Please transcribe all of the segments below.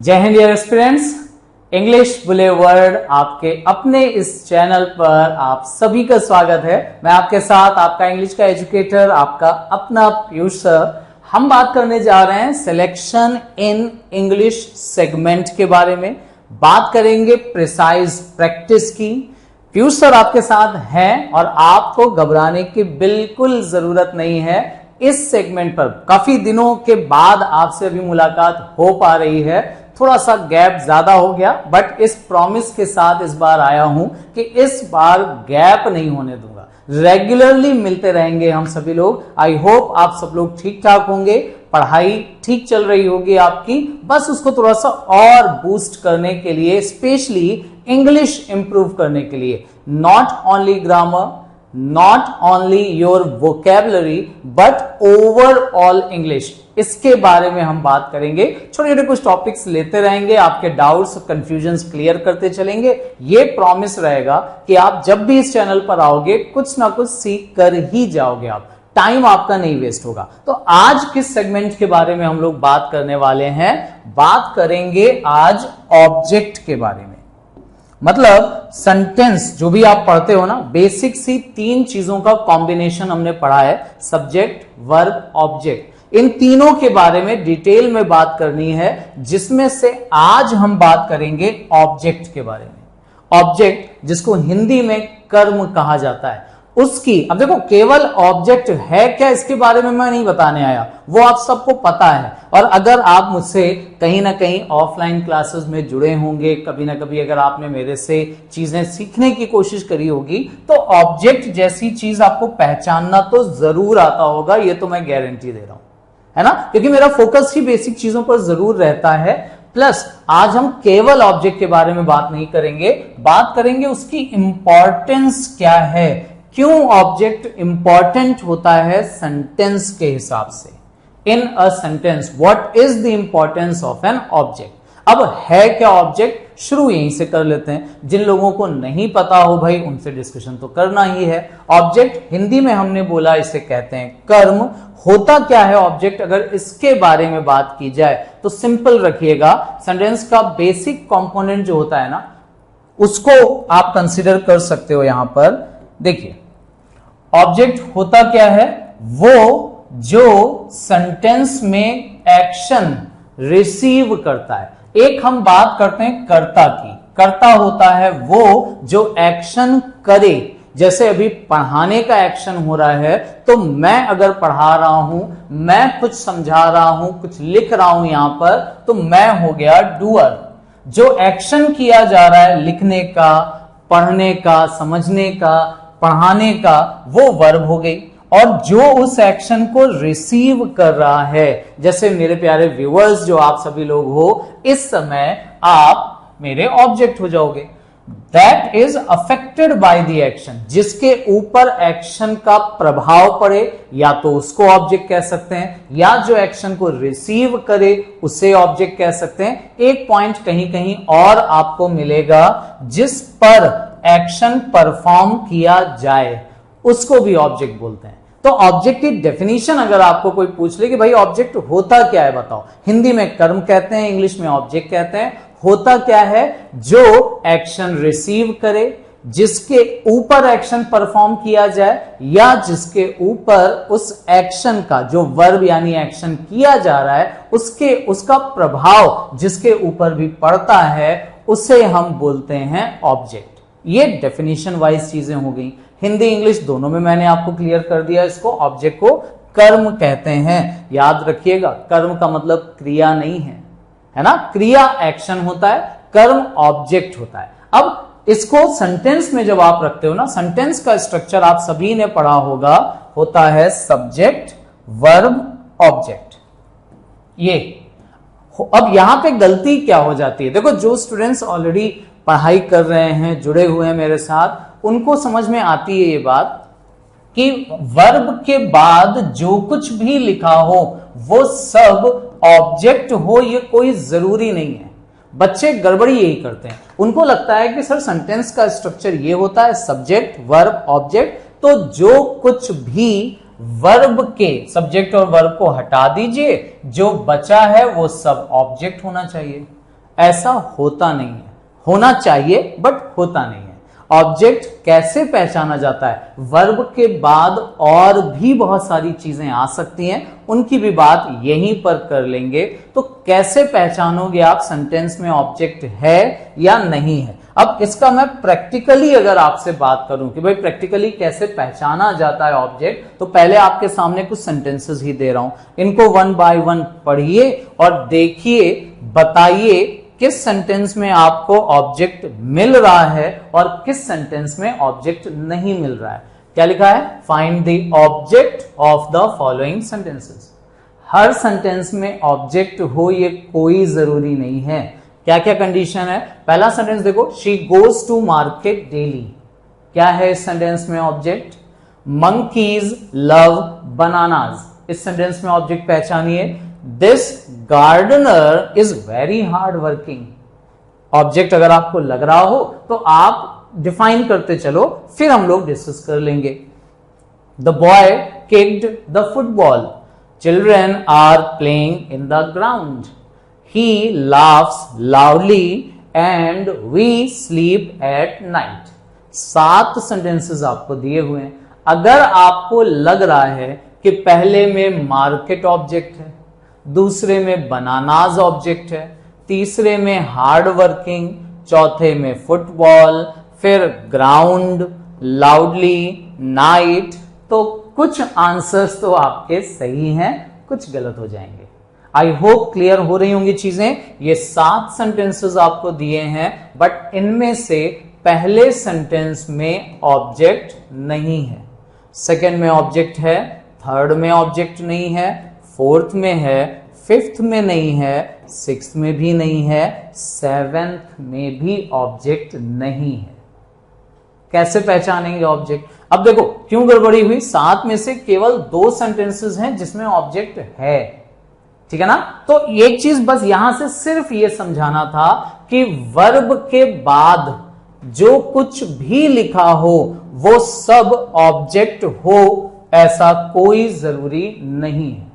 जय Hind dear aspirants, English Boulevard आपके अपने इस चैनल पर आप सभी का स्वागत है। मैं आपके साथ आपका इंग्लिश का एजुकेटर, आपका अपना पीयूष सर। हम बात करने जा रहे हैं सिलेक्शन इन इंग्लिश सेगमेंट के बारे में। बात करेंगे प्रिसाइज प्रैक्टिस की। पीयूष सर आपके साथ हैं और आपको घबराने की बिल्कुल जरूरत नहीं है। इस सेगमेंट पर काफी दिनों के बाद आपसे अभी मुलाकात हो पा रही है। थोड़ा सा गैप ज्यादा हो गया, बट इस प्रॉमिस के साथ इस बार आया हूं कि इस बार गैप नहीं होने दूंगा। रेगुलरली मिलते रहेंगे हम सभी लोग। आई होप आप सब लोग ठीक ठाक होंगे, पढ़ाई ठीक चल रही होगी आपकी। बस उसको थोड़ा सा और बूस्ट करने के लिए, स्पेशली इंग्लिश इंप्रूव करने के लिए, not only grammar, not only your vocabulary, but overall English, इसके बारे में हम बात करेंगे। छोटे छोटे कुछ टॉपिक्स लेते रहेंगे, आपके डाउट्स कंफ्यूजन्स क्लियर करते चलेंगे। ये प्रॉमिस रहेगा कि आप जब भी इस चैनल पर आओगे कुछ ना कुछ सीख कर ही जाओगे। आप टाइम आपका नहीं वेस्ट होगा। तो आज किस सेगमेंट के बारे में हम लोग बात करने वाले हैं? बात करेंगे आज ऑब्जेक्ट के बारे में। मतलब सेंटेंस जो भी आप पढ़ते हो ना, बेसिक सी तीन चीजों का कॉम्बिनेशन हमने पढ़ा है, सब्जेक्ट, वर्ब, ऑब्जेक्ट। इन तीनों के बारे में डिटेल में बात करनी है, जिसमें से आज हम बात करेंगे ऑब्जेक्ट के बारे में। ऑब्जेक्ट जिसको हिंदी में कर्म कहा जाता है, उसकी, अब देखो केवल ऑब्जेक्ट है क्या इसके बारे में मैं नहीं बताने आया, वो आप सबको पता है। और अगर आप मुझसे कहीं ना कहीं ऑफलाइन क्लासेस में जुड़े होंगे, कभी ना कभी अगर आपने मेरे से चीजें सीखने की कोशिश करी होगी, तो ऑब्जेक्ट जैसी चीज आपको पहचानना तो जरूर आता होगा, ये तो मैं गारंटी दे रहा हूं, है ना? क्योंकि मेरा फोकस ही बेसिक चीजों पर जरूर रहता है। प्लस आज हम केवल ऑब्जेक्ट के बारे में बात नहीं करेंगे, बात करेंगे उसकी इंपॉर्टेंस क्या है, क्यों ऑब्जेक्ट इंपॉर्टेंट होता है सेंटेंस के हिसाब से। In a sentence what is the importance of an object. अब है क्या ऑब्जेक्ट, शुरू यहीं से कर लेते हैं। जिन लोगों को नहीं पता हो भाई, उनसे डिस्कशन तो करना ही है। ऑब्जेक्ट हिंदी में हमने बोला इसे कहते हैं कर्म। होता क्या है ऑब्जेक्ट, अगर इसके बारे में बात की जाए तो सिंपल रखिएगा, सेंटेंस का बेसिक कंपोनेंट जो होता है ना, उसको आप कंसीडर कर सकते हो। यहां पर देखिए, ऑब्जेक्ट होता क्या है, वो जो सेंटेंस में एक्शन रिसीव करता है। एक हम बात करते हैं कर्ता की। कर्ता होता है वो जो एक्शन करे। जैसे अभी पढ़ाने का एक्शन हो रहा है, तो मैं अगर पढ़ा रहा हूं, मैं कुछ समझा रहा हूं, कुछ लिख रहा हूं यहां पर, तो मैं हो गया डूअर। जो एक्शन किया जा रहा है लिखने का, पढ़ने का, समझने का, पढ़ाने का, वो वर्ब हो गई। और जो उस एक्शन को रिसीव कर रहा है, जैसे मेरे प्यारे व्यूअर्स जो आप सभी लोग हो, इस समय आप मेरे ऑब्जेक्ट हो जाओगे। That is affected by the action, जिसके ऊपर एक्शन का प्रभाव पड़े, या तो उसको ऑब्जेक्ट कह सकते हैं, या जो एक्शन को रिसीव करे उसे ऑब्जेक्ट कह सकते हैं। एक पॉइंट कहीं कहीं और आपको मिलेगा, जिस पर एक्शन परफॉर्म किया जाए उसको भी ऑब्जेक्ट बोलते हैं। तो ऑब्जेक्ट की डेफिनेशन अगर आपको कोई पूछ ले कि भाई ऑब्जेक्ट होता क्या है, बताओ। हिंदी में कर्म कहते हैं, इंग्लिश में ऑब्जेक्ट कहते हैं। होता क्या है, जो एक्शन रिसीव करे, जिसके ऊपर एक्शन परफॉर्म किया जाए, या जिसके ऊपर उस एक्शन का, जो वर्ब यानी एक्शन किया जा रहा है, उसका प्रभाव जिसके ऊपर भी पड़ता है, उसे हम बोलते हैं ऑब्जेक्ट। ये डेफिनेशन वाइज चीजें हो गई। हिंदी इंग्लिश दोनों में मैंने आपको क्लियर कर दिया इसको। ऑब्जेक्ट को कर्म कहते हैं। याद रखिएगा, कर्म का मतलब क्रिया नहीं है ना? क्रिया एक्शन होता है, कर्म ऑब्जेक्ट होता है। अब इसको सेंटेंस में जब आप रखते हो ना, सेंटेंस का स्ट्रक्चर आप सभी ने पढ़ा होगा, होता है सब्जेक्ट, वर्ब, ऑब्जेक्ट। ये अब यहां पे गलती क्या हो जाती है, देखो जो स्टूडेंट्स ऑलरेडी पढ़ाई कर रहे हैं, जुड़े हुए हैं मेरे साथ, उनको समझ में आती है ये बात कि वर्ब के बाद जो कुछ भी लिखा हो वो सब ऑब्जेक्ट हो, ये कोई जरूरी नहीं है। बच्चे गड़बड़ी यही करते हैं। उनको लगता है कि सर सेंटेंस का स्ट्रक्चर ये होता है, सब्जेक्ट, वर्ब, ऑब्जेक्ट, तो जो कुछ भी वर्ब के, सब्जेक्ट और वर्ब को हटा दीजिए, जो बचा है वो सब ऑब्जेक्ट होना चाहिए। ऐसा होता नहीं है, होना चाहिए बट होता नहीं है। ऑब्जेक्ट कैसे पहचाना जाता है? वर्ब के बाद और भी बहुत सारी चीजें आ सकती हैं, उनकी भी बात यहीं पर कर लेंगे। तो कैसे पहचानोगे आप सेंटेंस में ऑब्जेक्ट है या नहीं है? अब इसका मैं प्रैक्टिकली अगर आपसे बात करूं कि भाई प्रैक्टिकली कैसे पहचाना जाता है ऑब्जेक्ट, तो पहले आपके सामने कुछ सेंटेंसेस ही दे रहा हूं, इनको वन बाय वन पढ़िए और देखिए, बताइए किस सेंटेंस में आपको ऑब्जेक्ट मिल रहा है और किस सेंटेंस में ऑब्जेक्ट नहीं मिल रहा है। क्या लिखा है? Find the object of the following sentences. Her sentence में ऑब्जेक्ट हो ये कोई जरूरी नहीं है। क्या क्या कंडीशन है? पहला सेंटेंस देखो, she goes to market daily. क्या है इस सेंटेंस में ऑब्जेक्ट? Monkeys love bananas. इस सेंटेंस में ऑब्जेक्ट पहचानिए। This gardener is very hard working. Object अगर आपको लग रहा हो तो आप डिफाइन करते चलो, फिर हम लोग डिस्कस कर लेंगे। The boy kicked the football. Children are playing in the ground. He laughs loudly and we sleep at night. 7 sentences आपको दिए हुए हैं। अगर आपको लग रहा है कि पहले में मार्केट ऑब्जेक्ट है, दूसरे में बनानाज ऑब्जेक्ट है, तीसरे में हार्ड वर्किंग, चौथे में फुटबॉल, फिर ग्राउंड, लाउडली, नाइट, तो कुछ आंसर्स तो आपके सही हैं, कुछ गलत हो जाएंगे। आई होप क्लियर हो रही होंगी चीजें। ये 7 सेंटेंसेस आपको दिए हैं, बट इनमें से पहले सेंटेंस में ऑब्जेक्ट नहीं है, सेकंड में ऑब्जेक्ट है, थर्ड में ऑब्जेक्ट नहीं है, फोर्थ में है, फिफ्थ में नहीं है, सिक्स्थ में भी नहीं है, सेवेंथ में भी ऑब्जेक्ट नहीं है। कैसे पहचानेंगे ऑब्जेक्ट? अब देखो क्यों गड़बड़ी हुई। 7 में से केवल 2 सेंटेंसेस हैं जिसमें ऑब्जेक्ट है, ठीक है ना। तो एक चीज बस यहां से सिर्फ ये समझाना था कि वर्ब के बाद जो कुछ भी लिखा हो वो सब ऑब्जेक्ट हो, ऐसा कोई जरूरी नहीं है।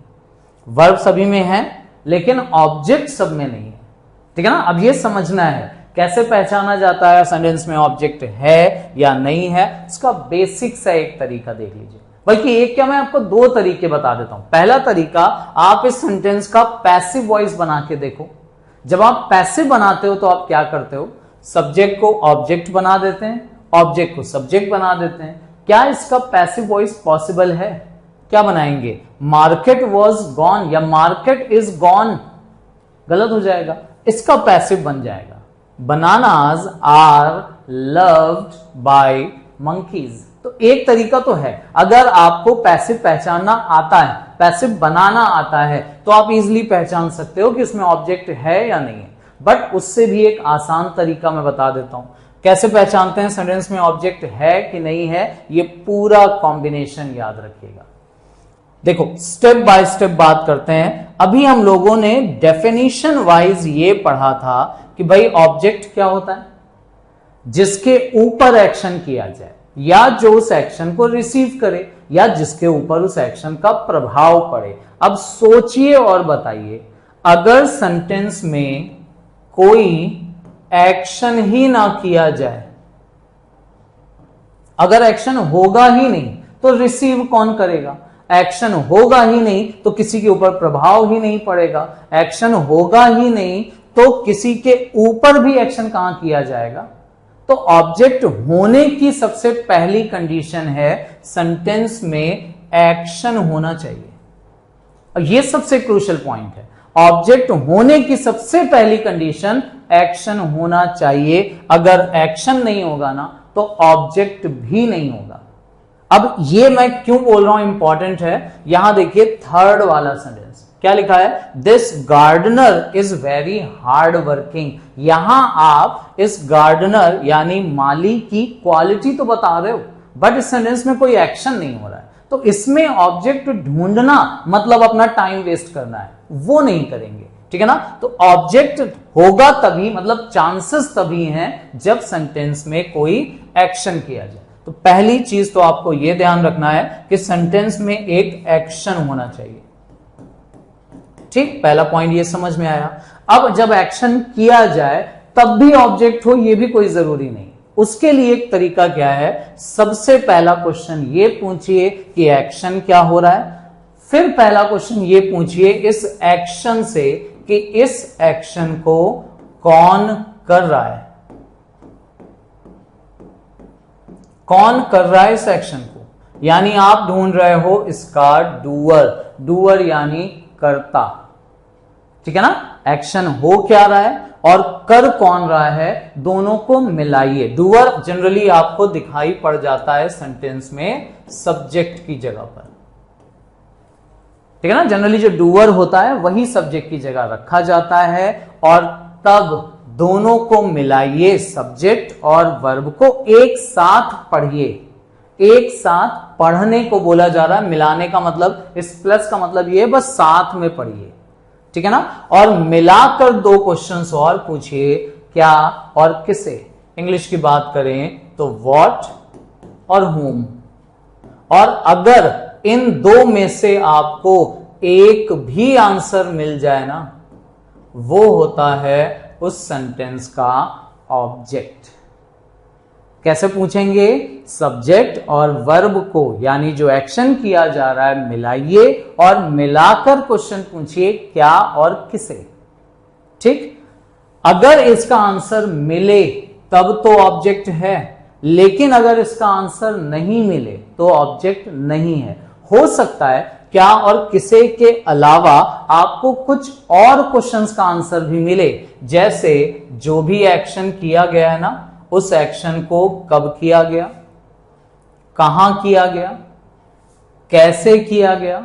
वर्ब सभी में है लेकिन ऑब्जेक्ट सब में नहीं है, ठीक है ना। अब ये समझना है कैसे पहचाना जाता है सेंटेंस में ऑब्जेक्ट है या नहीं है। इसका बेसिक सा एक तरीका देख लीजिए, बल्कि एक क्या मैं आपको 2 तरीके बता देता हूं। पहला तरीका, आप इस सेंटेंस का पैसिव वॉइस बना के देखो। जब आप पैसिव बनाते हो तो आप क्या करते हो? सब्जेक्ट को ऑब्जेक्ट बना देते हैं, ऑब्जेक्ट को सब्जेक्ट बना देते हैं। क्या इसका पैसिव वॉइस पॉसिबल है? क्या बनाएंगे? मार्केट वॉज गॉन या मार्केट इज गॉन, गलत हो जाएगा। इसका पैसिव बन जाएगा bananas are loved by monkeys. तो एक तरीका तो है, अगर आपको पैसिव पहचानना आता है, पैसिव बनाना आता है, तो आप इजीली पहचान सकते हो कि उसमें ऑब्जेक्ट है या नहीं है। बट उससे भी एक आसान तरीका मैं बता देता हूं। कैसे पहचानते हैं सेंटेंस में ऑब्जेक्ट है कि नहीं है? ये पूरा कॉम्बिनेशन याद रखिएगा। देखो स्टेप बाय स्टेप बात करते हैं। अभी हम लोगों ने डेफिनेशन वाइज ये पढ़ा था कि भाई ऑब्जेक्ट क्या होता है? जिसके ऊपर एक्शन किया जाए या जो उस एक्शन को रिसीव करे या जिसके ऊपर उस एक्शन का प्रभाव पड़े। अब सोचिए और बताइए, अगर सेंटेंस में कोई एक्शन ही ना किया जाए, अगर एक्शन होगा ही नहीं तो रिसीव कौन करेगा? एक्शन होगा ही नहीं तो किसी के ऊपर प्रभाव ही नहीं पड़ेगा। एक्शन होगा ही नहीं तो किसी के ऊपर भी एक्शन कहां किया जाएगा? तो ऑब्जेक्ट होने की सबसे पहली कंडीशन है सेंटेंस में एक्शन होना चाहिए। और यह सबसे क्रूशियल पॉइंट है। ऑब्जेक्ट होने की सबसे पहली कंडीशन एक्शन होना चाहिए। अगर एक्शन नहीं होगा ना तो ऑब्जेक्ट भी नहीं होगा। अब ये मैं क्यों बोल रहा हूं इंपॉर्टेंट है, यहां देखिए थर्ड वाला सेंटेंस क्या लिखा है? This gardener is very hard working. यहां आप इस गार्डनर यानी माली की क्वालिटी तो बता रहे हो, बट इस सेंटेंस में कोई एक्शन नहीं हो रहा है। तो इसमें ऑब्जेक्ट ढूंढना मतलब अपना टाइम वेस्ट करना है, वो नहीं करेंगे, ठीक है ना। तो ऑब्जेक्ट होगा तभी, मतलब चांसेस तभी हैं जब सेंटेंस में कोई एक्शन किया जाए। तो पहली चीज तो आपको यह ध्यान रखना है कि सेंटेंस में एक एक्शन होना चाहिए, ठीक। पहला पॉइंट ये समझ में आया। अब जब एक्शन किया जाए तब भी ऑब्जेक्ट हो, ये भी कोई जरूरी नहीं। उसके लिए एक तरीका क्या है, सबसे पहला क्वेश्चन ये पूछिए कि एक्शन क्या हो रहा है, फिर पहला क्वेश्चन ये पूछिए इस एक्शन से कि इस एक्शन को कौन कर रहा है, कौन कर रहा है इस एक्शन को। यानी आप ढूंढ रहे हो इसका डूअर, डूअर यानी कर्ता, ठीक है ना। एक्शन हो क्या रहा है और कर कौन रहा है, दोनों को मिलाइए। डूअर जनरली आपको दिखाई पड़ जाता है सेंटेंस में सब्जेक्ट की जगह पर, ठीक है ना। जनरली जो डूअर होता है वही सब्जेक्ट की जगह रखा जाता है, और तब दोनों को मिलाइए, सब्जेक्ट और वर्ब को एक साथ पढ़िए। एक साथ पढ़ने को बोला जा रहा है, मिलाने का मतलब, इस प्लस का मतलब ये बस साथ में पढ़िए, ठीक है ना। और मिलाकर दो क्वेश्चंस और पूछिए, क्या और किसे। इंग्लिश की बात करें तो व्हाट और whom। और अगर इन दो में से आपको एक भी आंसर मिल जाए ना, वो होता है उस सेंटेंस का ऑब्जेक्ट। कैसे पूछेंगे, सब्जेक्ट और वर्ब को, यानी जो एक्शन किया जा रहा है मिलाइए और मिलाकर क्वेश्चन पूछिए क्या और किसे, ठीक। अगर इसका आंसर मिले तब तो ऑब्जेक्ट है, लेकिन अगर इसका आंसर नहीं मिले तो ऑब्जेक्ट नहीं है। हो सकता है क्या और किसे के अलावा आपको कुछ और क्वेश्चंस का आंसर भी मिले, जैसे जो भी एक्शन किया गया है ना, उस एक्शन को कब किया गया, कहां किया गया, कैसे किया गया,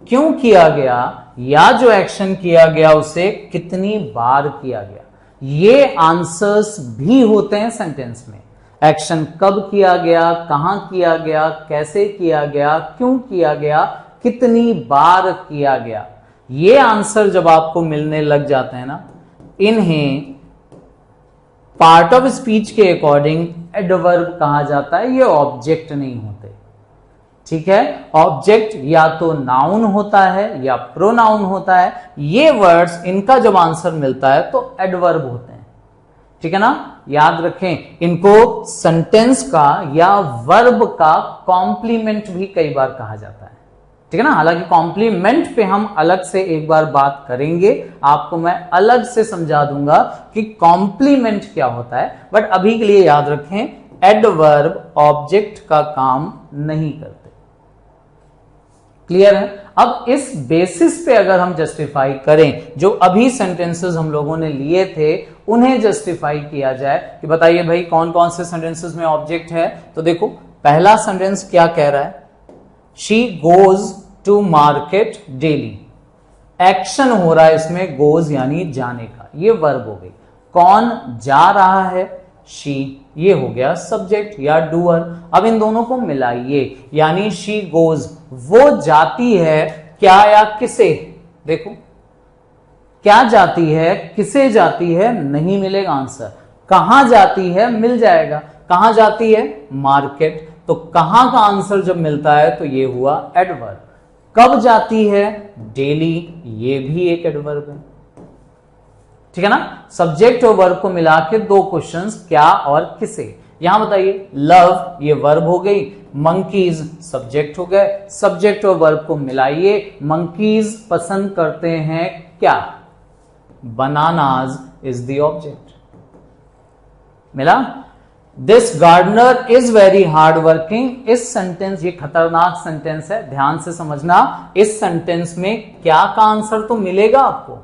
क्यों किया गया, या जो एक्शन किया गया उसे कितनी बार किया गया। ये आंसर्स भी होते हैं सेंटेंस में। एक्शन कब किया गया, कहां किया गया, कैसे किया गया, क्यों किया गया, कितनी बार किया गया। ये आंसर जब आपको मिलने लग जाते हैं ना, इन्हें पार्ट ऑफ स्पीच के अकॉर्डिंग एडवर्ब कहा जाता है। ये ऑब्जेक्ट नहीं होते, ठीक है। ऑब्जेक्ट या तो नाउन होता है या प्रोनाउन होता है। ये वर्ड्स, इनका जब आंसर मिलता है तो एडवर्ब होते हैं, ठीक है ना। याद रखें, इनको सेंटेंस का या वर्ब का कॉम्प्लीमेंट भी कई बार कहा जाता है, ठीक है ना। हालांकि कॉम्प्लीमेंट पे हम अलग से एक बार बात करेंगे, आपको मैं अलग से समझा दूंगा कि कॉम्प्लीमेंट क्या होता है। बट अभी के लिए याद रखें, एडवर्ब ऑब्जेक्ट का काम नहीं करते। क्लियर है। अब इस बेसिस पे अगर हम जस्टिफाई करें, जो अभी सेंटेंसेस हम लोगों ने लिए थे उन्हें जस्टिफाई किया जाए कि बताइए भाई कौन कौन से सेंटेंसेस में ऑब्जेक्ट है। तो देखो, पहला सेंटेंस क्या कह रहा है, she goes to market daily. Action हो रहा है इसमें, गोज यानी जाने का, ये वर्ब हो गई। कौन जा रहा है, शी, ये हो गया सब्जेक्ट या डूअर। अब इन दोनों को मिलाइए, यानी शी गोज, वो जाती है क्या या किसे। देखो, क्या जाती है, किसे जाती है, नहीं मिलेगा आंसर। कहां जाती है, मिल जाएगा। कहां जाती है, मार्केट। तो कहां का आंसर जब मिलता है तो ये हुआ एडवर्ब। कब जाती है, डेली, ये भी एक एडवर्ब है, ठीक है ना। सब्जेक्ट और वर्ब को मिला के दो क्वेश्चंस, क्या और किसे। यहां बताइए, लव ये वर्ब हो गई, मंकीज सब्जेक्ट हो गए। सब्जेक्ट और वर्ब को मिलाइए, मंकीज पसंद करते हैं क्या, बनानाज इज द ऑब्जेक्ट। मिला। This gardener is very hard working. इस सेंटेंस, ये खतरनाक सेंटेंस है, ध्यान से समझना। इस सेंटेंस में क्या का आंसर तो मिलेगा आपको,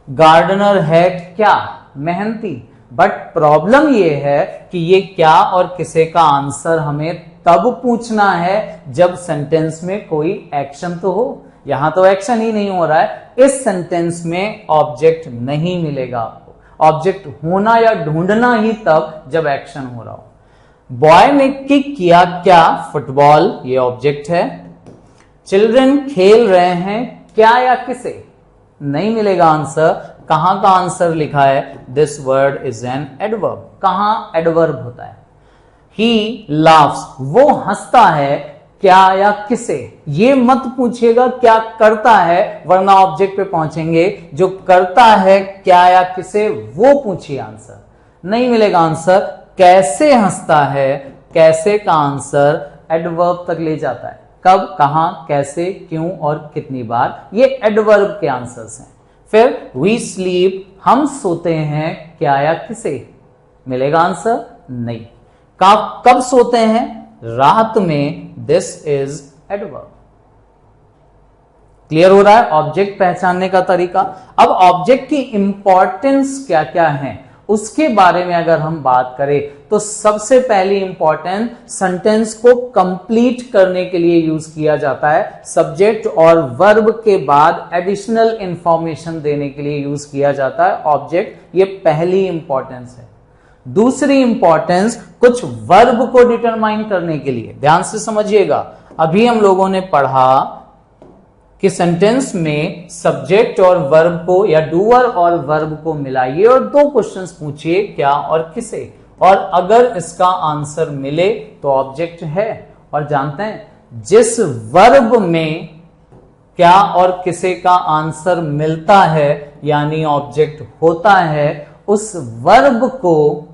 गार्डनर है क्या, मेहनती। बट प्रॉब्लम ये है कि ये क्या और किसे का आंसर हमें तब पूछना है जब सेंटेंस में कोई एक्शन तो हो। यहां तो एक्शन ही नहीं हो रहा है, इस सेंटेंस में ऑब्जेक्ट नहीं मिलेगा आपको। ऑब्जेक्ट होना या ढूंढना ही तब जब एक्शन हो रहा हो। बॉय ने किक किया क्या, फुटबॉल, ये ऑब्जेक्ट है। चिल्ड्रन खेल रहे हैं क्या या किसे, नहीं मिलेगा आंसर। कहां का आंसर लिखा है, this word is an adverb. कहां एडवर्ब होता है, ही लाफ्स, वो हंसता है क्या या किसे। ये मत पूछिएगा क्या करता है, वरना ऑब्जेक्ट पे पहुंचेंगे। जो करता है क्या या किसे वो पूछिए, आंसर नहीं मिलेगा। आंसर कैसे हंसता है, कैसे का आंसर एडवर्ब तक ले जाता है। कब, कहां, कैसे, क्यों और कितनी बार, ये एडवर्ब के आंसर्स हैं। फिर वी स्लीप, हम सोते हैं, क्या या किसे मिलेगा आंसर नहीं। कब सोते हैं, रात में, दिस इज एडवर्ब। क्लियर हो रहा है ऑब्जेक्ट पहचानने का तरीका। अब ऑब्जेक्ट की इंपॉर्टेंस क्या क्या है उसके बारे में अगर हम बात करें तो सबसे पहली इंपॉर्टेंट, सेंटेंस को कंप्लीट करने के लिए यूज किया जाता है। सब्जेक्ट और वर्ब के बाद एडिशनल इंफॉर्मेशन देने के लिए यूज किया जाता है ऑब्जेक्ट। ये पहली इंपॉर्टेंस है। दूसरी इंपॉर्टेंस, कुछ वर्ब को डिटरमाइन करने के लिए। ध्यान से समझिएगा, अभी हम लोगों ने पढ़ा कि सेंटेंस में सब्जेक्ट और वर्ब को या डूअर और वर्ब को मिलाइए और दो क्वेश्चंस पूछिए, क्या और किसे, और अगर इसका आंसर मिले तो ऑब्जेक्ट है। और जानते हैं जिस वर्ब में क्या और किसे का आंसर मिलता है यानी ऑब्जेक्ट होता है, उस वर्ब को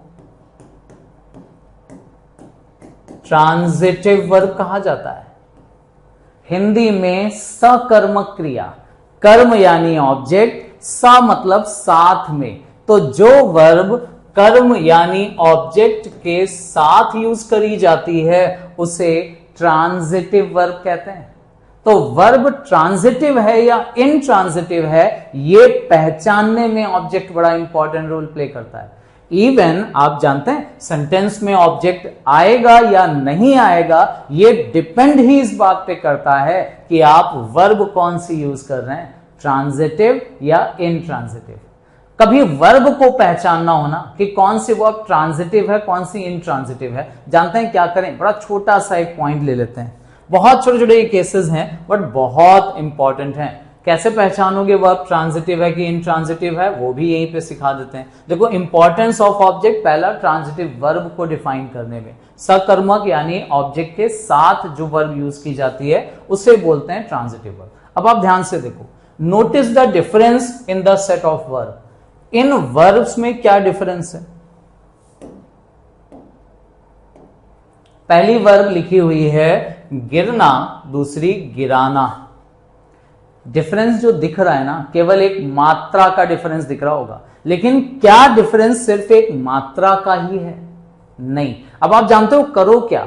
ट्रांजिटिव वर्ब कहा जाता है। हिंदी में सकर्मक क्रिया, कर्म यानी ऑब्जेक्ट, सा मतलब साथ में, तो जो वर्ब कर्म यानी ऑब्जेक्ट के साथ यूज करी जाती है उसे ट्रांजिटिव वर्ब कहते हैं। तो वर्ब ट्रांजिटिव है या इनट्रांजिटिव है, ये पहचानने में ऑब्जेक्ट बड़ा इंपॉर्टेंट रोल प्ले करता है। इवन आप जानते हैं सेंटेंस में ऑब्जेक्ट आएगा या नहीं आएगा, ये डिपेंड ही इस बात पे करता है कि आप वर्ब कौन सी यूज कर रहे हैं, ट्रांजिटिव या इनट्रांजिटिव। कभी वर्ब को पहचानना होना कि कौन सी वर्ब ट्रांजिटिव है, कौन सी इनट्रांजिटिव है। जानते हैं क्या करें, बड़ा छोटा सा एक पॉइंट ले लेते हैं। बहुत छोटे छोटे केसेस हैं बट बहुत इंपॉर्टेंट हैं। कैसे पहचानोगे वर्ब ट्रांजिटिव है कि इनट्रांजिटिव है, वो भी यहीं पे सिखा देते हैं। देखो इंपॉर्टेंस ऑफ ऑब्जेक्ट, पहला ट्रांजिटिव वर्ब को डिफाइन करने में, सकर्मक यानी ऑब्जेक्ट के साथ जो वर्ब यूज की जाती है उसे बोलते हैं ट्रांजिटिव वर्ब। अब आप ध्यान से देखो, notice the difference in the set of verb. In verbs में क्या डिफरेंस है। पहली वर्ब लिखी हुई है गिरना, दूसरी गिराना। डिफरेंस जो दिख रहा है ना, केवल एक मात्रा का डिफरेंस दिख रहा होगा, लेकिन क्या डिफरेंस सिर्फ एक मात्रा का ही है? नहीं। अब आप जानते हो करो क्या,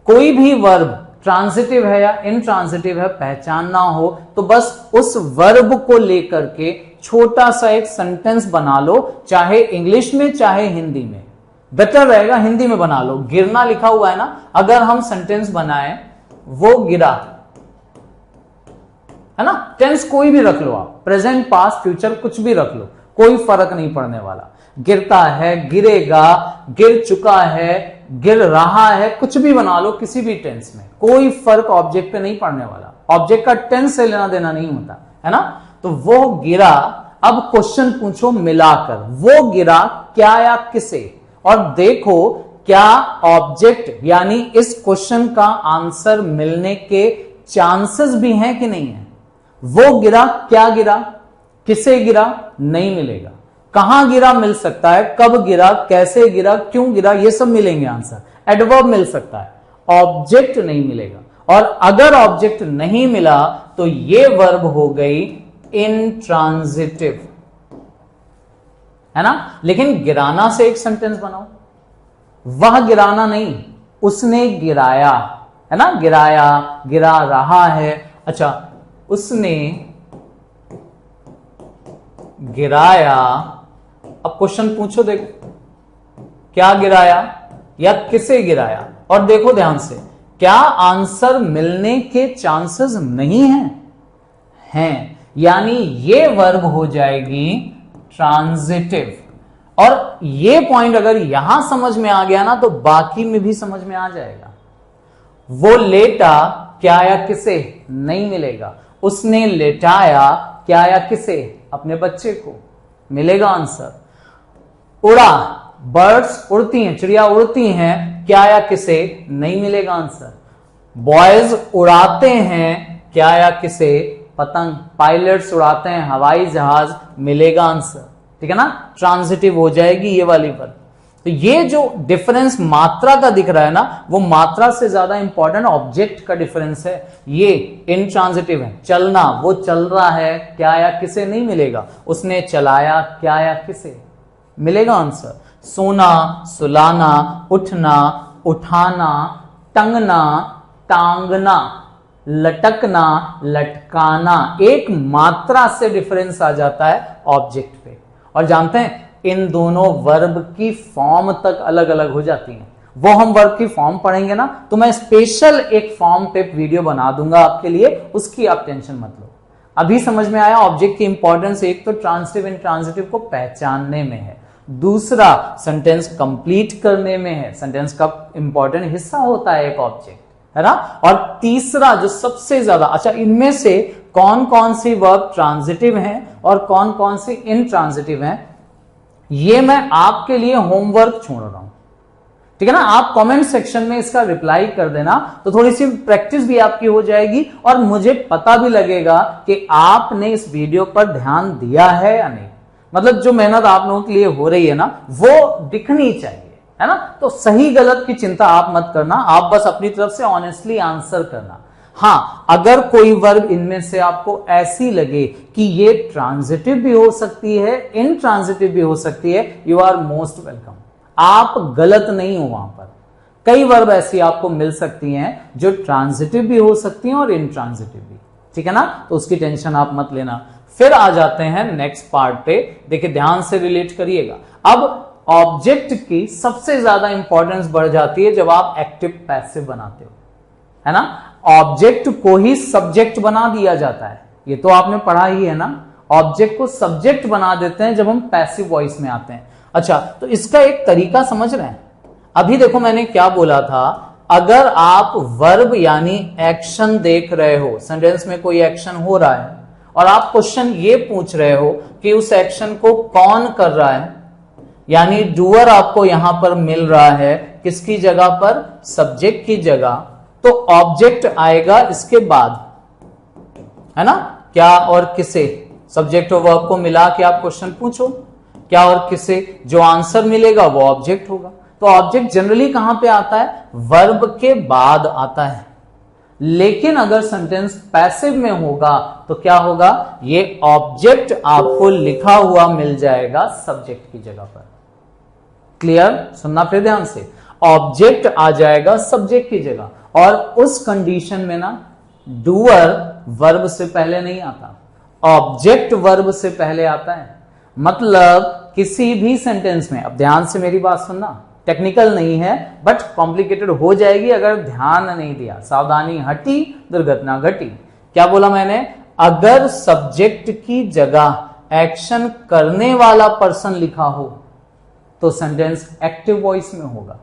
कोई भी वर्ब ट्रांजिटिव है या इनट्रांजिटिव है पहचानना हो तो बस उस वर्ब को लेकर के छोटा सा एक सेंटेंस बना लो, चाहे इंग्लिश में चाहे हिंदी में। बेटर रहेगा हिंदी में बना लो। गिरना लिखा हुआ है ना, अगर हम सेंटेंस बनाए वो गिरा, है ना, टेंस कोई भी रख लो आप, प्रेजेंट पास्ट फ्यूचर कुछ भी रख लो, कोई फर्क नहीं पड़ने वाला। गिरता है, गिरेगा, गिर चुका है, गिर रहा है, कुछ भी बना लो किसी भी टेंस में, कोई फर्क ऑब्जेक्ट पे नहीं पड़ने वाला। ऑब्जेक्ट का टेंस से लेना देना नहीं होता, है ना। तो वो गिरा, अब क्वेश्चन पूछो मिलाकर, वो गिरा क्या या किसे, और देखो क्या ऑब्जेक्ट यानी इस क्वेश्चन का आंसर मिलने के चांसेस भी हैं कि नहीं है। वो गिरा, क्या गिरा, किसे गिरा, नहीं मिलेगा। कहां गिरा मिल सकता है, कब गिरा, कैसे गिरा, क्यों गिरा, ये सब मिलेंगे आंसर। एडवर्ब मिल सकता है, ऑब्जेक्ट नहीं मिलेगा। और अगर ऑब्जेक्ट नहीं मिला तो ये वर्ब हो गई इनट्रांजिटिव, है ना। लेकिन गिराना से एक सेंटेंस बनाओ, वह गिराना नहीं, उसने गिराया, है ना, गिराया, गिरा रहा है। अच्छा, उसने गिराया, अब क्वेश्चन पूछो, देखो क्या गिराया या किसे गिराया, और देखो ध्यान से क्या आंसर मिलने के चांसेस नहीं हैं, यानी ये वर्ब हो जाएगी ट्रांजिटिव। और ये पॉइंट अगर यहां समझ में आ गया ना तो बाकी में भी समझ में आ जाएगा। वो लेटा, क्या या किसे, नहीं मिलेगा। उसने लेटाया, क्या या किसे, अपने बच्चे को, मिलेगा आंसर। उड़ा, बर्ड्स उड़ती हैं, चिड़िया उड़ती हैं, क्या या किसे, नहीं मिलेगा आंसर। बॉयज उड़ाते हैं क्या या किसे, पतंग। पायलट्स उड़ाते हैं हवाई जहाज, मिलेगा आंसर। ठीक है ना, ट्रांजिटिव हो जाएगी ये वाली वर्ब। तो ये जो डिफरेंस मात्रा का दिख रहा है ना, वो मात्रा से ज्यादा इंपॉर्टेंट ऑब्जेक्ट का डिफरेंस है। ये इंट्रांजिटिव है। चलना, वो चल रहा है क्या या किसे नहीं मिलेगा, उसने चलाया क्या या किसे, मिलेगा आंसर। सोना, सुलाना, उठना, उठाना, टंगना, टांगना, लटकना, लटकाना, एक मात्रा से डिफरेंस आ जाता है ऑब्जेक्ट पे। और जानते हैं इन दोनों वर्ब की फॉर्म तक अलग अलग हो जाती हैं। वो हम वर्ब की फॉर्म पढ़ेंगे ना, तो मैं स्पेशल एक फॉर्म टिप वीडियो बना दूंगा आपके लिए, उसकी आप टेंशन मत लो। अभी समझ में आया ऑब्जेक्ट की इंपॉर्टेंस। एक तो ट्रांजिटिव इंट्रांजिटिव को पहचानने में है, दूसरा सेंटेंस कंप्लीट करने में है। सेंटेंस का इंपॉर्टेंट हिस्सा होता है एक ऑब्जेक्ट, है ना। और तीसरा जो सबसे ज्यादा, अच्छा इनमें से कौन कौन सी वर्ब ट्रांजिटिव हैं और कौन कौन सी इंट्रांजिटिव हैं, ये मैं आपके लिए होमवर्क छोड़ रहा हूं। ठीक है ना, आप कमेंट सेक्शन में इसका रिप्लाई कर देना, तो थोड़ी सी प्रैक्टिस भी आपकी हो जाएगी और मुझे पता भी लगेगा कि आपने इस वीडियो पर ध्यान दिया है या नहीं। मतलब जो मेहनत आप लोगों के लिए हो रही है ना, वो दिखनी चाहिए, है ना। तो सही गलत की चिंता आप मत करना, आप बस अपनी तरफ से ऑनेस्टली आंसर करना। हाँ, अगर कोई वर्ब इनमें से आपको ऐसी लगे कि ये ट्रांजिटिव भी हो सकती है, इनट्रांजिटिव भी हो सकती है, यू आर मोस्ट वेलकम। आप गलत नहीं हो वहां पर। कई वर्ब ऐसी आपको मिल सकती हैं जो ट्रांजिटिव भी हो सकती हैं और इनट्रांजिटिव भी। ठीक है ना, तो उसकी टेंशन आप मत लेना। फिर आ जाते हैं नेक्स्ट पार्ट पे। देखिए ध्यान से रिलेट करिएगा। अब ऑब्जेक्ट की सबसे ज्यादा इंपॉर्टेंस बढ़ जाती है जब आप एक्टिव पैसिव बनाते हो, है ना। ऑब्जेक्ट को ही सब्जेक्ट बना दिया जाता है, ये तो आपने पढ़ा ही है ना। ऑब्जेक्ट को सब्जेक्ट बना देते हैं जब हम पैसिव वॉइस में आते हैं। अच्छा, तो इसका एक तरीका समझ रहे हैं। अभी देखो मैंने क्या बोला था, अगर आप वर्ब यानी एक्शन देख रहे हो, सेंटेंस में कोई एक्शन हो रहा है और आप क्वेश्चन ये पूछ रहे हो कि उस एक्शन को कौन कर रहा है, यानी डूअर आपको यहां पर मिल रहा है किसकी जगह पर, सब्जेक्ट की जगह, तो ऑब्जेक्ट आएगा इसके बाद, है ना। क्या और किसे, सब्जेक्ट और वर्ब को मिला के आप क्वेश्चन पूछो, क्या और किसे, जो आंसर मिलेगा वो ऑब्जेक्ट होगा। तो ऑब्जेक्ट जनरली कहां पे आता है, वर्ब के बाद आता है। लेकिन अगर सेंटेंस पैसिव में होगा तो क्या होगा, ये ऑब्जेक्ट आपको लिखा हुआ मिल जाएगा सब्जेक्ट की जगह पर। क्लियर, सुनना फिर ध्यान से, ऑब्जेक्ट आ जाएगा सब्जेक्ट की जगह। और उस कंडीशन में ना डूअर वर्ब से पहले नहीं आता, ऑब्जेक्ट वर्ब से पहले आता है। मतलब किसी भी सेंटेंस में, अब ध्यान से मेरी बात सुनना, टेक्निकल नहीं है बट कॉम्प्लिकेटेड हो जाएगी अगर ध्यान नहीं दिया। सावधानी हटी दुर्घटना घटी। क्या बोला मैंने, अगर सब्जेक्ट की जगह एक्शन करने वाला पर्सन लिखा हो तो सेंटेंस एक्टिव वॉइस में होगा,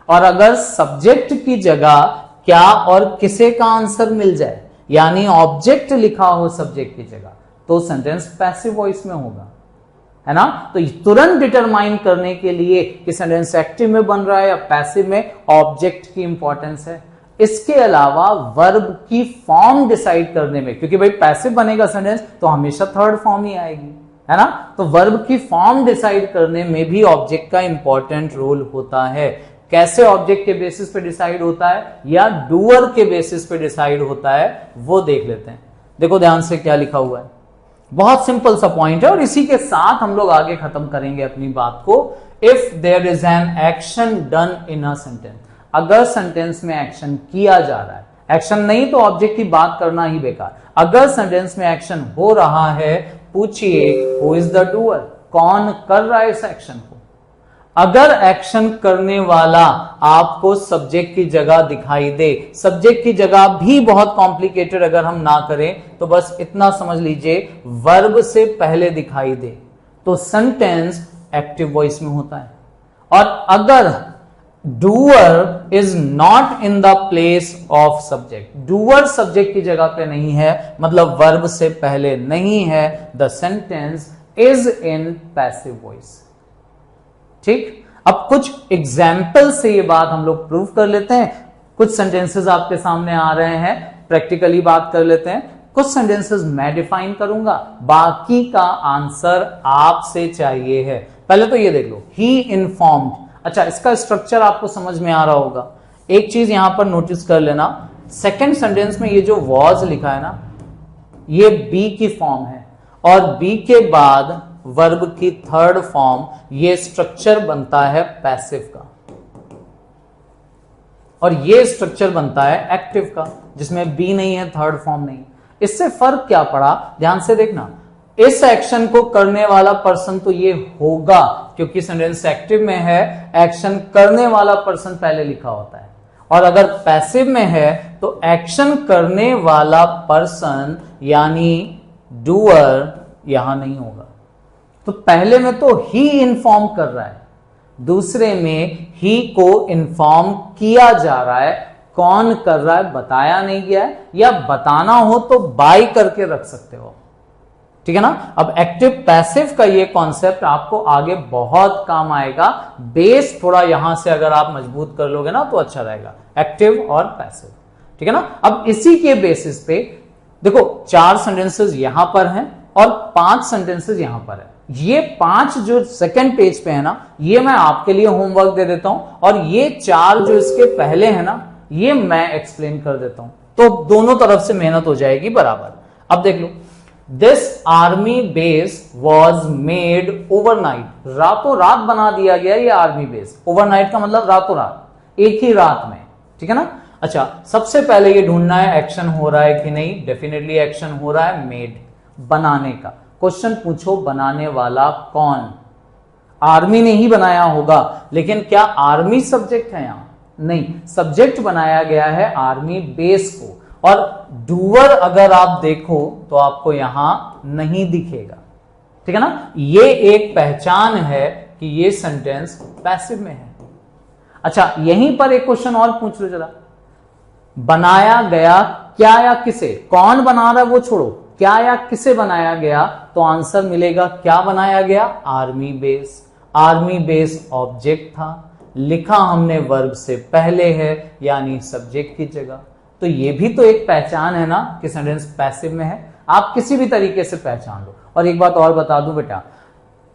और अगर सब्जेक्ट की जगह क्या और किसे का आंसर मिल जाए, यानी ऑब्जेक्ट लिखा हो सब्जेक्ट की जगह, तो सेंटेंस पैसिव वॉइस में होगा, है ना। तो तुरंत डिटरमाइन करने के लिए कि सेंटेंस एक्टिव में बन रहा है या पैसिव में, ऑब्जेक्ट की इंपॉर्टेंस है। इसके अलावा वर्ब की फॉर्म डिसाइड करने में, क्योंकि भाई पैसिव बनेगा सेंटेंस तो हमेशा थर्ड फॉर्म ही आएगी, है ना। तो वर्ब की फॉर्म डिसाइड करने में भी ऑब्जेक्ट का इंपॉर्टेंट रोल होता है। कैसे ऑब्जेक्ट के बेसिस पे डिसाइड होता है या डूअर के बेसिस पे डिसाइड होता है, वो देख लेते हैं। देखो ध्यान से क्या लिखा हुआ है, बहुत सिंपल सा पॉइंट है और इसी के साथ हम लोग आगे खत्म करेंगे अपनी बात को। If there is an action done in a sentence, अगर सेंटेंस में एक्शन किया जा रहा है, एक्शन नहीं तो ऑब्जेक्ट की बात करना ही बेकार। अगर सेंटेंस में एक्शन हो रहा है, पूछिए हु इज द डूअर, कौन कर रहा है इस एक्शन को। अगर एक्शन करने वाला आपको सब्जेक्ट की जगह दिखाई दे, सब्जेक्ट की जगह भी बहुत कॉम्प्लिकेटेड अगर हम ना करें तो बस इतना समझ लीजिए वर्ब से पहले दिखाई दे तो सेंटेंस एक्टिव वॉइस में होता है। और अगर doer is not in the place of subject, doer subject की जगह पे नहीं है, मतलब वर्ब से पहले नहीं है, the sentence is in passive voice. ठीक, अब कुछ एग्जाम्पल से ये बात हम लोग प्रूव कर लेते हैं। कुछ सेंटेंसेस आपके सामने आ रहे हैं, प्रैक्टिकली बात कर लेते हैं। कुछ सेंटेंसेस मैं डिफाइन करूंगा, बाकी का आंसर आपसे चाहिए है। पहले तो ये देख लो, ही इन्फॉर्म्ड। अच्छा, इसका स्ट्रक्चर आपको समझ में आ रहा होगा। एक चीज यहां पर नोटिस कर लेना, सेकेंड सेंटेंस में ये जो वॉज लिखा है ना, ये बी की फॉर्म है, और बी के बाद वर्ब की थर्ड फॉर्म, ये स्ट्रक्चर बनता है पैसिव का, और ये स्ट्रक्चर बनता है एक्टिव का, जिसमें बी नहीं है, थर्ड फॉर्म नहीं। इससे फर्क क्या पड़ा, ध्यान से देखना। इस एक्शन को करने वाला पर्सन तो ये होगा, क्योंकि सेंटेंस एक्टिव में है, एक्शन करने वाला पर्सन पहले लिखा होता है, और अगर पैसिव में है तो एक्शन करने वाला पर्सन यानी डूअर यहां नहीं होगा। तो पहले में तो ही इन्फॉर्म कर रहा है, दूसरे में ही को इन्फॉर्म किया जा रहा है। कौन कर रहा है बताया नहीं गया है, या बताना हो तो बाय करके रख सकते हो, ठीक है ना। अब एक्टिव पैसिव का ये कॉन्सेप्ट आपको आगे बहुत काम आएगा। बेस थोड़ा यहां से अगर आप मजबूत कर लोगे ना तो अच्छा रहेगा, एक्टिव और पैसिव, ठीक है ना। अब इसी के बेसिस पे देखो, 4 सेंटेंसेस यहां पर हैं और 5 सेंटेंसेस यहां पर है। ये 5 जो सेकंड पेज पे है ना, ये मैं आपके लिए होमवर्क दे देता हूं, और ये 4 जो इसके पहले है ना, ये मैं एक्सप्लेन कर देता हूं, तो दोनों तरफ से मेहनत हो जाएगी बराबर। अब देख लो, this army base was made overnight, रातों रात बना दिया गया ये आर्मी बेस। ओवरनाइट का मतलब रातों रात, एक ही रात में, ठीक है ना। अच्छा, सबसे पहले ये ढूंढना है एक्शन हो रहा है कि नहीं। डेफिनेटली एक्शन हो रहा है, मेड, बनाने का। क्वेश्चन पूछो, बनाने वाला कौन? आर्मी ने ही बनाया होगा, लेकिन क्या आर्मी सब्जेक्ट है यहां? नहीं, सब्जेक्ट बनाया गया है आर्मी बेस को, और डूअर अगर आप देखो तो आपको यहां नहीं दिखेगा, ठीक है ना। ये एक पहचान है कि ये सेंटेंस पैसिव में है। अच्छा, यहीं पर एक क्वेश्चन और पूछ लो जरा, बनाया गया क्या या किसे? कौन बना रहा है वो छोड़ो, क्या या किसे बनाया गया, तो आंसर मिलेगा क्या बनाया गया? Army base. Army base object था, लिखा हमने वर्ब से पहले है, यानी सब्जेक्ट की जगह। तो ये भी तो एक पहचान है ना कि सेंटेंस पैसिव में है। आप किसी भी तरीके से पहचान लो। और एक बात और बता दूं बेटा,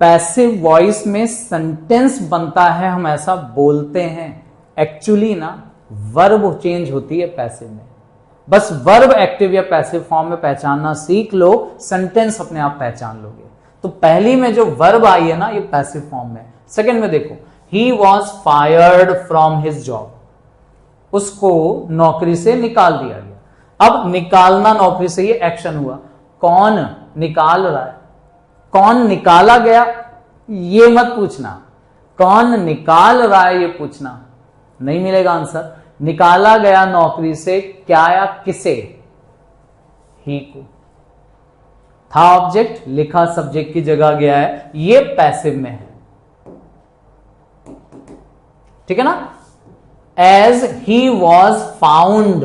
पैसिव वॉइस में सेंटेंस बनता है, हम ऐसा बोलते हैं, एक्चुअली ना वर्ब चेंज होती है पैसिव में। बस वर्ब एक्टिव या पैसिव फॉर्म में पहचानना सीख लो, सेंटेंस अपने आप पहचान लोगे। तो पहली में जो वर्ब आई है ना, ये पैसिव फॉर्म में। सेकंड में देखो, he was fired from his job, उसको नौकरी से निकाल दिया गया। अब निकालना नौकरी से, ये एक्शन हुआ। कौन निकाल रहा है? कौन निकाला गया ये मत पूछना, कौन निकाल रहा है ये पूछना, नहीं मिलेगा आंसर। निकाला गया नौकरी से क्या या किसे? ही को। था ऑब्जेक्ट, लिखा सब्जेक्ट की जगह गया है, ये पैसिव में है, ठीक है ना। एज ही वॉज फाउंड,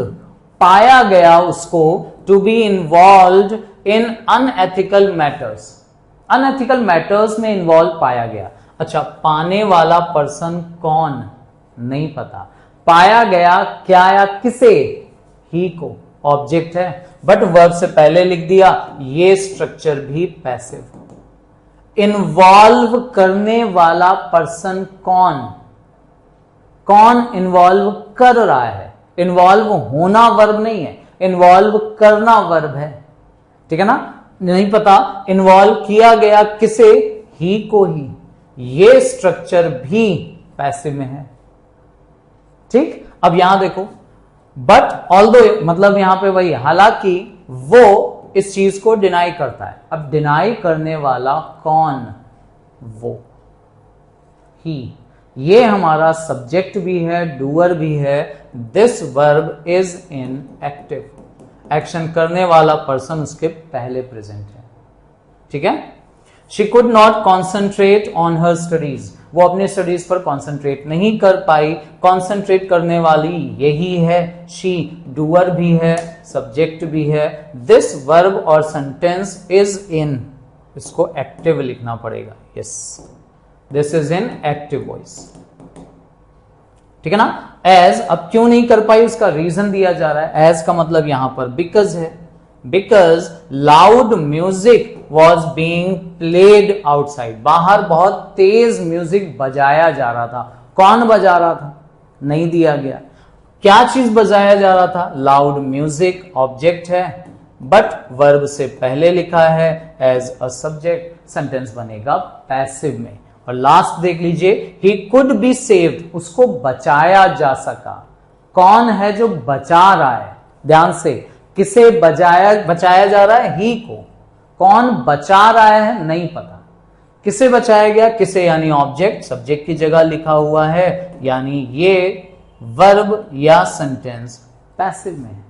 पाया गया उसको, to be involve in unethical matters, unethical matters में इन्वॉल्व पाया गया। अच्छा, पाने वाला पर्सन कौन? नहीं पता। पाया गया क्या या किसे? ही को, ऑब्जेक्ट है, बट वर्ब से पहले लिख दिया, ये स्ट्रक्चर भी पैसिव। इन्वॉल्व करने वाला पर्सन कौन? कौन इन्वॉल्व कर रहा है? इन्वॉल्व होना वर्ब नहीं है, इन्वॉल्व करना वर्ब है, ठीक है ना। नहीं पता, इन्वॉल्व किया गया किसे? ही को ही, ये स्ट्रक्चर भी पैसिव में है, ठीक। अब यहां देखो, बट ऑल्दो, मतलब यहां पे वही, हालांकि वो इस चीज को डिनाई करता है। अब डिनाई करने वाला कौन? वो, ही। ये हमारा सब्जेक्ट भी है, डूअर भी है। This verb is in active, action करने वाला पर्सन उसके पहले प्रेजेंट है, ठीक है। She could not concentrate on her studies, वो अपने स्टडीज पर कॉन्सेंट्रेट नहीं कर पाई। कॉन्सेंट्रेट करने वाली यही है, शी, डूअर भी है, सब्जेक्ट भी है। दिस वर्ब और सेंटेंस इज इन, इसको एक्टिव लिखना पड़ेगा, yes, this is in active voice. ठीक है ना। एज अब क्यों नहीं कर पाई उसका रीजन दिया जा रहा है। एज का मतलब यहां पर बिकॉज है, because loud music was being played outside, बाहर बहुत तेज म्यूजिक बजाया जा रहा था। कौन बजा रहा था, नहीं दिया गया। क्या चीज बजाया जा रहा था, लाउड म्यूजिक ऑब्जेक्ट है, बट वर्ब से पहले लिखा है एज अ सब्जेक्ट, सेंटेंस बनेगा पैसिव में। और लास्ट देख लीजिए, ही कुड बी सेव्ड, उसको बचाया जा सका। कौन है जो बचा रहा है, ध्यान से, किसे बचाया जा रहा है, ही को। कौन बचा रहा है नहीं पता, किसे बचाया गया, किसे यानी ऑब्जेक्ट, सब्जेक्ट की जगह लिखा हुआ है, यानी ये वर्ब या सेंटेंस पैसिव में है,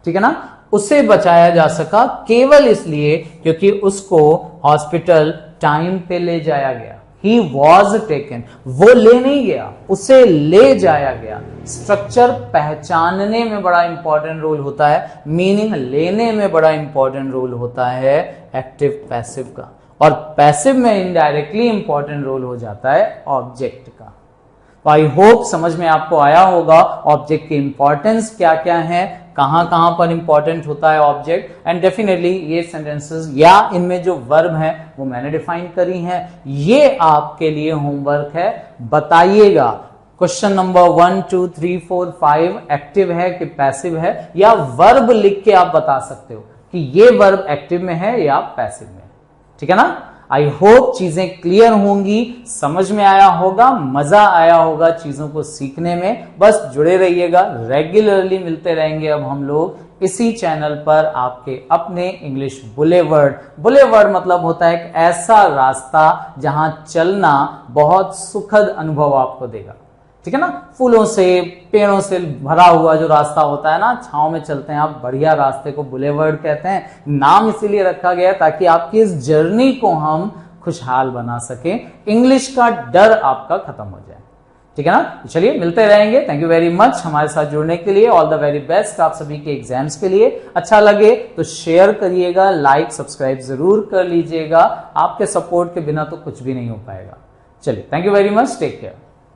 ठीक है ना। उसे बचाया जा सका केवल इसलिए क्योंकि उसको हॉस्पिटल टाइम पे ले जाया गया। He was taken, वो ले नहीं गया, उसे ले जाया गया। स्ट्रक्चर पहचानने में बड़ा इंपॉर्टेंट रोल होता है, मीनिंग लेने में बड़ा इंपॉर्टेंट रोल होता है एक्टिव पैसिव का, और पैसिव में इनडायरेक्टली इंपॉर्टेंट रोल हो जाता है ऑब्जेक्ट का। तो आई होप समझ में आपको आया होगा ऑब्जेक्ट की इंपॉर्टेंस क्या क्या है, कहां पर इंपॉर्टेंट होता है ऑब्जेक्ट। एंड डेफिनेटली ये सेंटेंसेस या इनमें जो वर्ब है वो मैंने डिफाइन करी हैं। ये आपके लिए होमवर्क है, बताइएगा क्वेश्चन नंबर 1 2 3 4 5 एक्टिव है कि पैसिव है, या वर्ब लिख के आप बता सकते हो कि ये वर्ब एक्टिव में है या पैसिव में, ठीक है ना। आई होप चीजें क्लियर होंगी, समझ में आया होगा, मजा आया होगा चीजों को सीखने में। बस जुड़े रहिएगा, रेगुलरली मिलते रहेंगे अब हम लोग इसी चैनल पर आपके अपने इंग्लिश बुलेवर्ड। बुलेवर्ड मतलब होता है एक ऐसा रास्ता जहां चलना बहुत सुखद अनुभव आपको देगा, ठीक है ना। फूलों से पेड़ों से भरा हुआ जो रास्ता होता है ना, छांव में चलते हैं आप, बढ़िया रास्ते को बुलेवर्ड कहते हैं। नाम इसीलिए रखा गया ताकि आपकी इस जर्नी को हम खुशहाल बना सके, इंग्लिश का डर आपका खत्म हो जाए, ठीक है ना। चलिए मिलते रहेंगे, थैंक यू वेरी मच हमारे साथ जुड़ने के लिए। ऑल द वेरी बेस्ट आप सभी के एग्जाम्स के लिए। अच्छा लगे तो शेयर करिएगा, लाइक सब्सक्राइब जरूर कर लीजिएगा, आपके सपोर्ट के बिना तो कुछ भी नहीं हो पाएगा। चलिए thank you very much, take care.